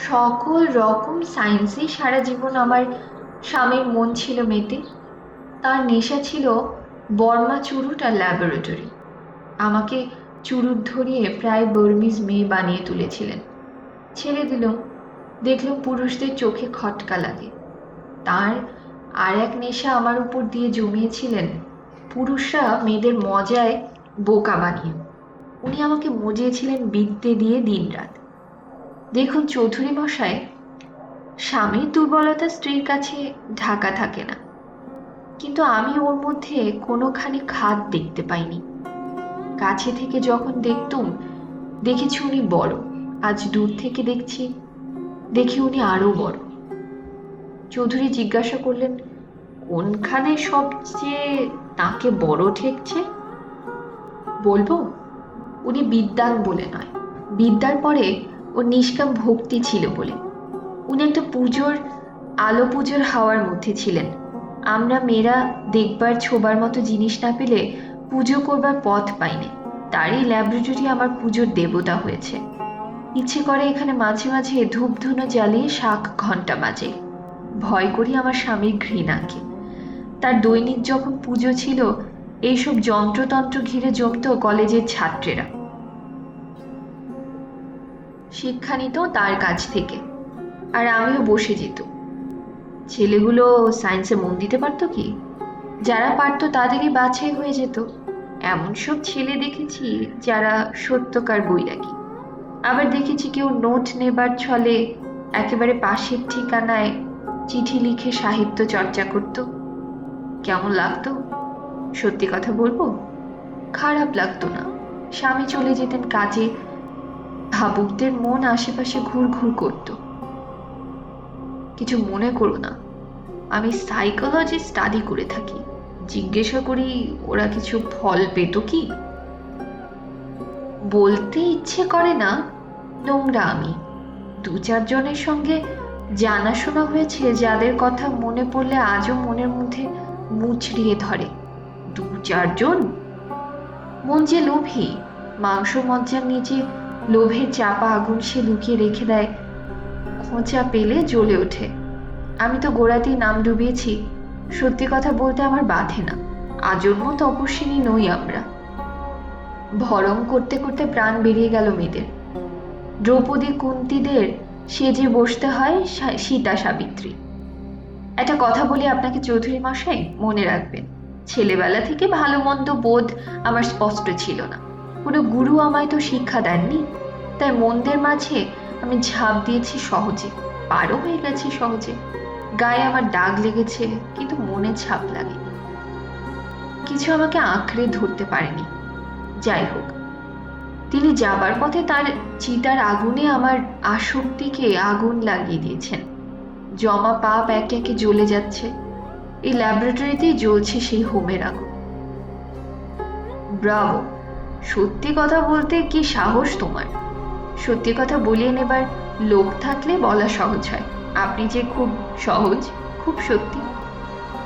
সকল রকম সায়েন্সেই সারা জীবন আমার স্বামীর মন ছিল মেতে। তার নেশা ছিল বর্মা চুরুট আর ল্যাবরেটরি। আমাকে চুরুট ধরিয়ে প্রায় বর্মিজ মেয়ে বানিয়ে তুলেছিলেন। ছেড়ে দিলাম, দেখলাম পুরুষদের চোখে খটকা লাগে। তার আর এক নেশা আমার উপর দিয়ে জমিয়েছিলেন, পুরুষরা মেয়েদের মজায় বোকা বানিয়ে। উনি আমাকে মজিয়েছিলেন বিদ্যে দিয়ে দিনরাত। দেখুন চৌধুরী মশাই, স্বামীর দুর্বলতা স্ত্রীর কাছে ঢাকা থাকে না, কিন্তু আমি ওর মধ্যে কোনোখানি খাদ দেখতে পাইনি। কাছে থেকে যখন দেখতুম, দেখেছি উনি বড়। আজ দূর থেকে দেখি উনি আরো বড়। চৌধুরী জিজ্ঞাসা করলেন, কোনখানে সবচেয়ে তাকে বড় ঠেকছে? বলবো, উনি বিদ্বান বলে নয়, বিদ্যার পরে ওর নিষ্কাম ভক্তি ছিল বলে। উনি একটা আলো পুজোর হাওয়ার মধ্যে ছিলেন। আমরা মেয়েরা দেখবার ছোবার মতো জিনিস না পেলে পুজো করবার পথ পাইনি। তারই ল্যাবরেটরি আমার পুজোর দেবতা হয়েছে। ইচ্ছে করে এখানে মাঝে মাঝে ধূপ ধুনো জ্বালিয়ে শাক ঘন্টা বাজে। ভয় করি আমার স্বামীর ঘৃণাকে। তার দৈনিক যখন পুজো ছিল, এইসব যন্ত্রতন্ত্র ঘিরে জমত কলেজের ছাত্রেরা। শিক্ষা নিত তার কাছ থেকে, আর আমিও বসে যেত। ছেলেগুলো সায়েন্সে মন দিতে পারতো কি? যারা পারতো তাদেরই বাছাই হয়ে যেত। এমন সব ছেলে দেখেছি যারা সত্যকার বৈরাগী। আবার দেখেছি কেউ নোট নেবার ছলে একেবারে পাশের ঠিকানায় চিঠি লিখে সাহিত্য চর্চা করত। কেমন লাগতো? সত্যি কথা বলবো, খারাপ লাগতো না। স্বামী চলে যেতেন কাজে, ভাবুকদের মন আশেপাশে ঘুর ঘুর করত। কিছু মনে করো না, আমি সাইকোলজি স্টাডি করে থাকি। জিজ্ঞাসা করি ওরা কিছু ফল পেত কি? বলতে ইচ্ছে করে না, নোংরা আমি। দু চারজনের সঙ্গে জানাশোনা হয়েছে যাদের কথা মনে পড়লে আজও মনের মধ্যে মুচড়িয়ে ধরে। দু চারজন? মন যে লোভী, মাংস মজ্জার নিচে লোভের চাপা আগুন সে লুকিয়ে রেখে দেয়। খোঁচা পেলে জ্বলে ওঠে। আমি তো গোড়াতেই নাম ডুবিয়েছি। সত্যি কথা বলতে আমার বাধে না। আজন্ম তপস্বিনী নই আমরা। ভরম করতে করতে প্রাণ বেরিয়ে গেল মেয়েদের। দ্রৌপদী কুন্তীদের সেজে বসতে হয় সীতা সাবিত্রী। একটা কথা বলি আপনাকে চৌধুরী মশাই, মনে রাখবেন। ছেলেবেলা থেকে ভালো মন্দ বোধ আমার স্পষ্ট ছিল না। কোনো গুরু আমায় তো শিক্ষা দেননি। তাই মন্দের মাঝে আমি ঝাঁপ দিয়েছি সহজে, পারও হয়ে গেছি সহজে। গায়ে আমার দাগ লেগেছে, কিন্তু মনে ছাপ লাগেনি। কিছু আমাকে আঁকড়ে ধরতে পারেনি। যাই হোক, তিনি যাবার পথে তার চিতার আগুনে আমার আসক্তিকে আগুন লাগিয়ে দিয়েছেন। জমা পাপ একে একে জ্বলে যাচ্ছে। এই ল্যাবরেটরিতেই জ্বলছে সেই হোমের আগুন। ব্রাভো! সত্যি কথা বলতে কি সাহস তোমার! সত্যি কথা বলিয়ে নেবার লোক থাকলে বলা সহজ হয়। আপনি যে খুব সহজ, খুব সত্যি।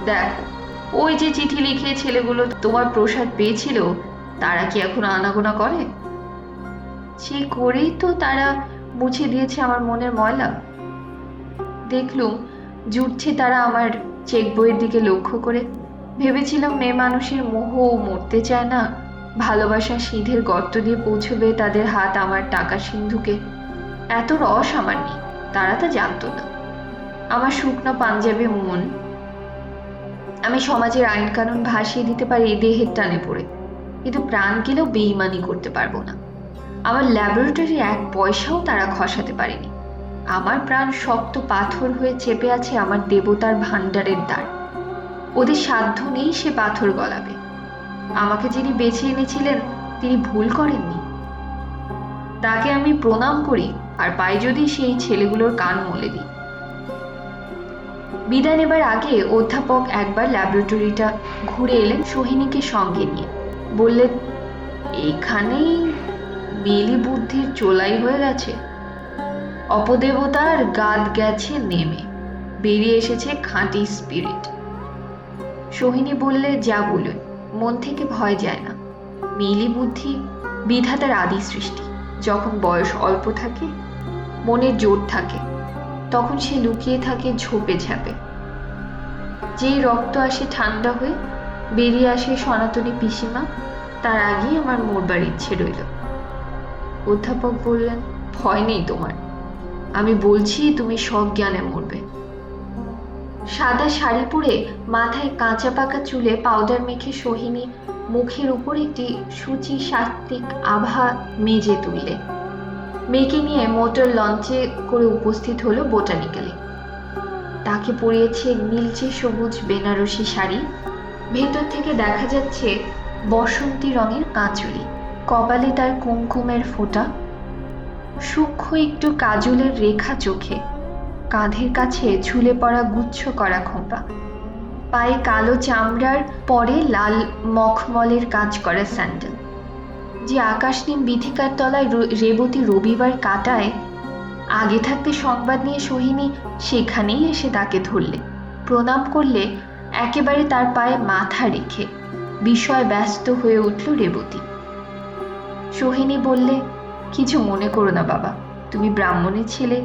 দেখো, ওই যে চিঠি লিখে ছেলেগুলো তোমার প্রসাদ পেয়েছিল, তারা কি এখন আনাগোনা করে? সে করেই তো তারা মুছে দিয়েছে আমার মনের ময়লা। দেখলুম জুটছে তারা আমার চেক বইয়ের দিকে লক্ষ্য করে। ভেবেছিলাম মেয়ে মানুষের মোহ মরতে চায় না, ভালোবাসা সিঁধের গর্ত দিয়ে পৌঁছবে তাদের হাত আমার টাকা সিন্ধুকে। এত রস আমার নেই, তারা তা জানতো না। আমার শুকনো পাঞ্জাবি মন, আমি সমাজের আইন কানুন ভাসিয়ে দিতে পারি দেহের টানে পড়ে, কিন্তু প্রাণ গেলেও বেইমানি করতে পারবো না। আমার ল্যাবরেটরি এক পয়সাও তারা খসাতে পারেনি। আমার প্রাণ শক্ত পাথর হয়ে চেপে আছে আমার দেবতার ভাণ্ডারের দ্বার। ওদের সাধ্য নেই সে পাথর গলাবে। আমাকে যিনি বেছে এনেছিলেন তিনি ভুল করেননি। তাকে আমি প্রণাম করি, আর পাই যদি সেই ছেলেগুলোর কান মলে দিই। বিদায় নেবার আগে অধ্যাপক একবার ল্যাবরেটরিটা ঘুরে এলেন সোহিনীকে সঙ্গে নিয়ে। বললেন, এখানেই মেলি বুদ্ধির চোলাই হয়ে গেছে। অপদেবতার গাদ গেছে নেমে, বেরিয়ে এসেছে খাঁটি স্পিরিট। সোহিনী বললে, যা বলুন, মন থেকে ভয় যায় না। মেলি বুদ্ধি বিধাতার আদি সৃষ্টি। যখন বয়স অল্প থাকে, মনের জোর থাকে, তখন সে লুকিয়ে থাকে ঝোপে ঝাপে। যেই রক্ত আসে ঠান্ডা হয়ে, বেরিয়ে আসে সনাতনী পিসিমা, তার আগেই আমার মরবার ইচ্ছে রইল। অধ্যাপক বললেন, ভয় নেই তোমার, আমি বলছি তুমি সজ্ঞানে মরবে। সাদা শাড়ি পরে মাথায় কাঁচা পাকা চুলে পাউডার মেখে সোহিনী মুখের উপর একটি সূচি সাত্ত্বিক আভা মেজে তুললে। মেয়েকে নিয়ে মোটর লঞ্চে করে উপস্থিত হলো বোটানিক্যালে। তাকে পরিয়েছে নীলচে সবুজ বেনারসি শাড়ি। ভেতর থেকে দেখা যাচ্ছে বসন্তী রঙের কাঁচুলি। কপালে তার কুমকুমের ফোঁটা, সূক্ষ্ম একটু কাজলের রেখা চোখে, কাঁধের কাছে ঝুলে পড়া গুচ্ছ করা খোঁপা। পায়ে কালো চামড়ার পরে লাল মখমলের কাজ করা স্যান্ডেল। যে আকাশনীল বিথিকার তলায় রেবতী রবিবার কাটায়, আগে থাকতে সংবাদ নিয়ে সোহিনী সেখানেই এসে তাকে ধরলে, প্রণাম করলে, একেবারে তার পায়ে মাথা রেখে বিষয় ব্যস্ত হয়ে উঠল রেবতী। সোহিনী বললে, কিছু মনে করো না বাবা, তুমি ব্রাহ্মণের ছেলে,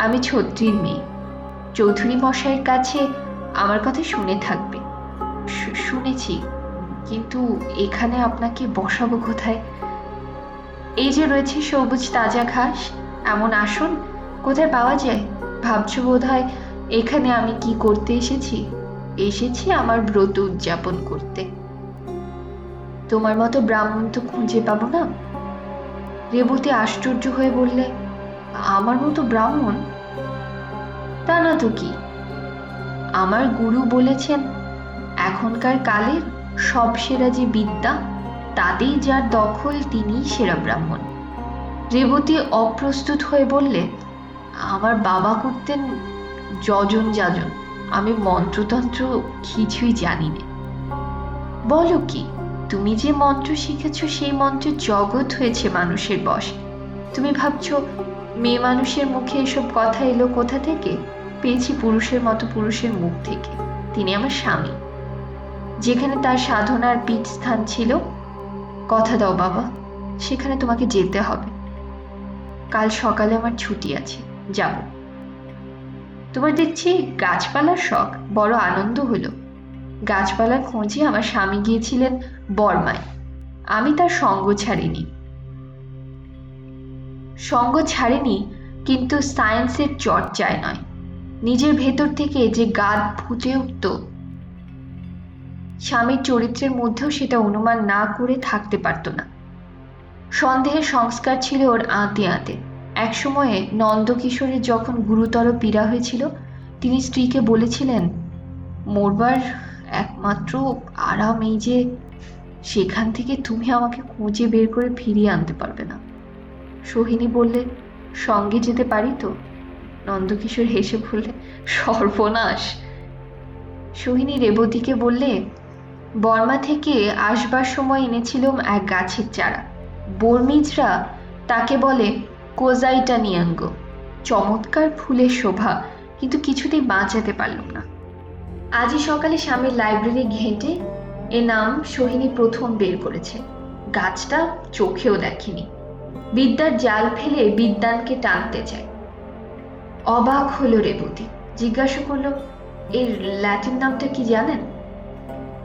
আমি ছত্রীর মেয়ে। চৌধুরী মশাইয়ের কাছে আমার কথা শুনে থাকবে। শুনেছি, কিন্তু এখানে আপনাকে বসাবো কোথায়? এই যে রয়েছে সবুজ তাজা ঘাস, এমন আসন কোথায় পাওয়া যায়? ভাবছো বোধহয় এখানে আমি কি করতে এসেছি? এসেছি আমার ব্রত উদযাপন করতে। তোমার মতো ব্রাহ্মণ তো খুঁজে পাবো না। রেবতী আশ্চর্য হয়ে বললে, আমার মতো ব্রাহ্মণ? তা না তো কি, আমার গুরু বলেছেন এখনকার কালের সব সেরা যে বিদ্যা, তাতেই যার দখল তিনিই সেরা ব্রাহ্মণ। রেবতী অপ্রস্তুত হয়ে বললে, আমার বাবা করতেন যজন যাজন, আমি মন্ত্রতন্ত্র কিছুই জানি না। বলো কি, তুমি যে মন্ত্র শিখেছ সেই মন্ত্রের জগৎ হয়েছে মানুষের বশ। তুমি ভাবছো মেয়ে মানুষের মুখে এসব কথা এলো কোথা থেকে? পেয়েছি পুরুষের মতো পুরুষের মুখ থেকে। তিনি আমার স্বামী, যেখানে তার সাধনার পীঠস্থান ছিল। কথা দাও বাবা, সেখানে তোমাকে যেতে হবে। কাল সকালে আমার ছুটি আছে, যাব। তোমার দেখছি গাছপালার শখ, বড় আনন্দ হলো। গাছপালার খোঁজে আমার স্বামী গিয়েছিলেন বর্মায়, আমি তার সঙ্গ ছাড়িনি, কিন্তু সায়েন্সের চর্চায় নয়। নিজের ভেতর থেকে যে গাদ ফুটে উঠত, স্বামীর চরিত্রের মধ্যেও সেটা অনুমান না করে থাকতে পারত না। সন্দেহের সংস্কার ছিল ওর আঁতে আঁতে। এক সময়ে নন্দকিশোরের যখন গুরুতর পীড়া হয়েছিল, তিনি স্ত্রীকে বলেছিলেন, মরবার একমাত্র আরাম এই যে সেখান থেকে তুমি আমাকে খুঁজে বের করে ফিরিয়ে আনতে পারবে না। সোহিনী বললে, সঙ্গে যেতে পারি তো? নন্দকিশোর হেসে বললে, সর্বনাশ। সোহিনী রেবতীকে বললে, বর্মা থেকে আসবার সময় এনেছিলাম এক গাছের চারা। বর্মিজরা তাকে বলে কোজাইটা নিয়াঙ্গ। চমৎকার ফুলের শোভা, কিন্তু কিছুতেই বাঁচাতে পারলাম না। আজই সকালে স্বামীর লাইব্রেরি ঘেঁটে এ নাম সোহিনী প্রথম বের করেছে। গাছটা চোখেও দেখেনি। বিদ্যার জাল ফেলে বিদ্যানকে টানতে চায়। অবাক হলো রেবতী, জিজ্ঞাসা করলো, এর ল্যাটিন নামটা কি জানেন?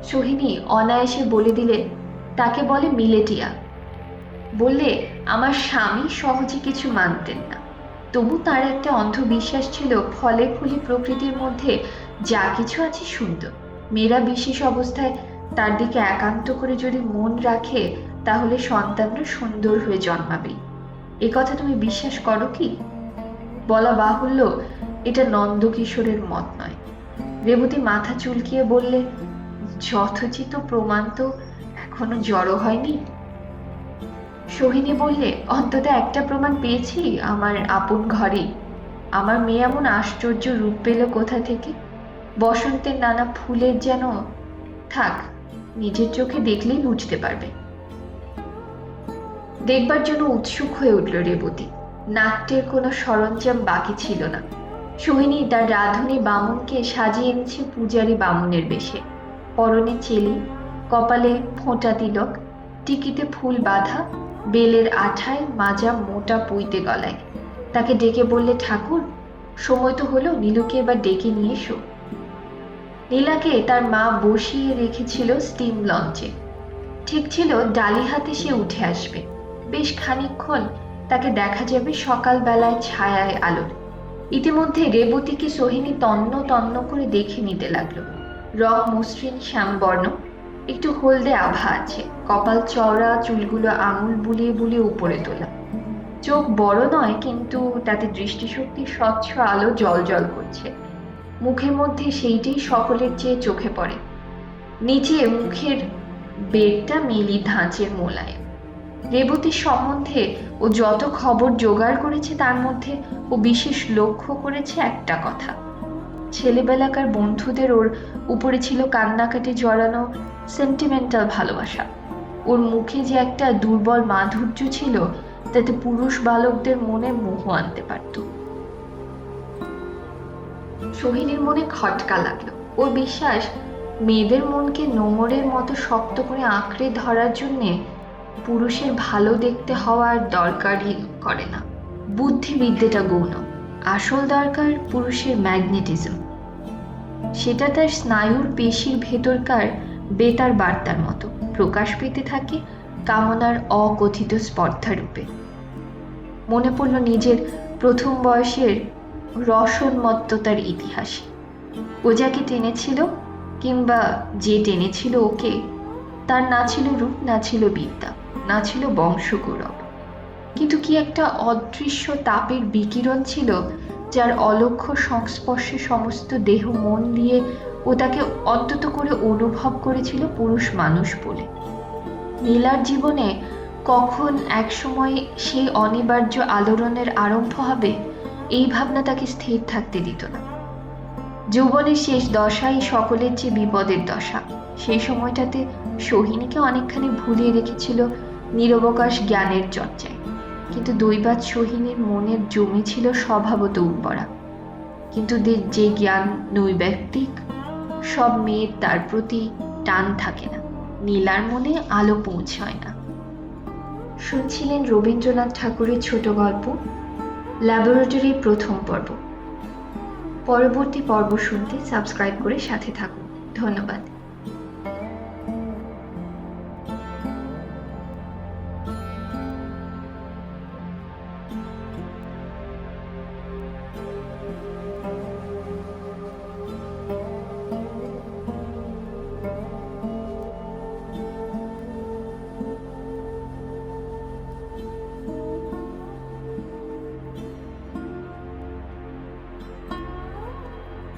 সোহিনী অনায়াসে বলে দিলে, তাকে বলে মিলেটিয়া। বললে, আমার স্বামী সহজে কিছু মানতেন না, তবু তার একটা অন্ধবিশ্বাস ছিল ফলে ফুলে প্রকৃতির মধ্যে যা কিছু আছে সুন্দর। মেয়েরা বিশেষ অবস্থায় তার দিকে একান্ত করে যদি মন রাখে, তাহলে সন্তানরা সুন্দর হয়ে জন্মাবে। এ কথা তুমি বিশ্বাস করো কি? বলা বাহুল্য, এটা নন্দকিশোরের মত নয়। রেবতী মাথা চুলকিয়ে বললে, যথোচিত প্রমাণ তো এখনো জড়ো হয়নি। সোহিনী বললে, অন্তত একটা প্রমাণ পেয়েছি আমার আপন ঘরেই। আমার মেয়ে এমন আশ্চর্য রূপ পেল কোথা থেকে? বসন্তের নানা ফুলের যেন, থাক, নিজের চোখে দেখলেই বুঝতে পারবে। দেখবার জন্য উৎসুক হয়ে উঠল রেবতী। নাট্যের কোনো সরঞ্জাম বাকি ছিল না। সোহিনী তার রাঁধুনি বামুনকে সাজিয়ে এনেছে পূজারী বামুনের বেশে। পরনে চেলি, কপালে ফোঁটা তিলক, টিকিতে ফুল বাঁধা, বেলের আঠায় মাজা মোটা পুইতে গলায়। তাকে ডেকে বললে, ঠাকুর, সময় তো হলো, নীলুকে এবার ডেকে নিয়ে এসো। নীলাকে তার মা বসিয়ে রেখেছিল স্টিম লঞ্চে। ঠিক ছিল ডালি হাতে সে উঠে আসবে। বেশ খানিকক্ষণ তাকে দেখা যাবে সকালবেলায় ছায়ায় আলোর। ইতিমধ্যে রেবতীকে সোহিনী তন্ন তন্ন করে দেখে নিতে লাগলো। রং মসৃণ শ্যামবর্ণ, একটু হলদে আভা আছে, কপাল চওড়া, চুলগুলো আঙুল বুলিয়ে বুলিয়ে উপরে তোলা। চোখ বড় নয়, কিন্তু তাতে দৃষ্টিশক্তি স্বচ্ছ আলো জল জল করছে। মুখের মধ্যে সেইটাই সকলের চেয়ে চোখে পড়ে। নিচে মুখের বেগটা মিলি ধাঁচের মোলায়েম। রেবতীর সম্বন্ধে ও যত খবর জোগাড় করেছে তার মধ্যে ও বিশেষ লক্ষ্য করেছে একটা কথা, ছেলেবেলাকার বন্ধুদের ওর উপরে ছিল কান্নাকাটি জড়ানো সেন্টিমেন্টাল ভালোবাসা। ওর মুখে যে একটা দুর্বল মাধুর্য ছিল, তাতে পুরুষ বালকদের মনে মোহ আনতে পারত। সোহিনীর মনে খটকা লাগলো। ওর বিশ্বাস, মেয়েদের মনকে নোঙরের মতো শক্ত করে আঁকড়ে ধরার জন্যে পুরুষের ভালো দেখতে হওয়ার দরকারই করে না। বুদ্ধিবিদ্যাটা গৌণ, আসল দরকার পুরুষের ম্যাগনেটিজম। সেটা তার স্নায়ুর পেশির ভেতরকার বেতার বার্তার মতো প্রকাশ পেতে থাকে কামনার অকথিত স্পর্ধা রূপে। মনে পড়ল নিজের প্রথম বয়সের রসোন্মত্ততার ইতিহাস। ও যাকে টেনেছিল, কিংবা যে টেনেছিল ওকে, তার না ছিল রূপ, না ছিল বিদ্যা, না ছিল বংশগৌরব, কিন্তু কি একটা অদৃশ্য তাপের বিকিরণ ছিল, যার অলক্ষ্য সংস্পর্শে সমস্ত দেহ মন দিয়ে ও তাকে অন্তত করে অনুভব করেছিল পুরুষ মানুষ বলে। নীলার জীবনে কখন একসময় সেই অনিবার্য আলোড়নের আরম্ভ হবে, এই ভাবনা তাকে স্থির থাকতে দিত না। যৌবনের শেষ দশাই সকলের চেয়ে বিপদের দশা। সেই সময়টাতে সোহিনীকে অনেকখানি ভুলিয়ে রেখেছিল নিরবকাশ জ্ঞানের চর্চায়, কিন্তু দৈবাৎ সোহিনীর মনের জমি ছিল স্বভাবত উর্বরা। কিন্তু যে জ্ঞান নৈব্যক্তিক, সব মেয়ের তার প্রতি টান থাকে না, নীলার মনে আলো পৌঁছায় না। শুনছিলেন রবীন্দ্রনাথ ঠাকুরের ছোট গল্প ল্যাবরেটরির প্রথম পর্ব। পরবর্তী পর্ব শুনতে সাবস্ক্রাইব করে সাথে থাকুন। ধন্যবাদ।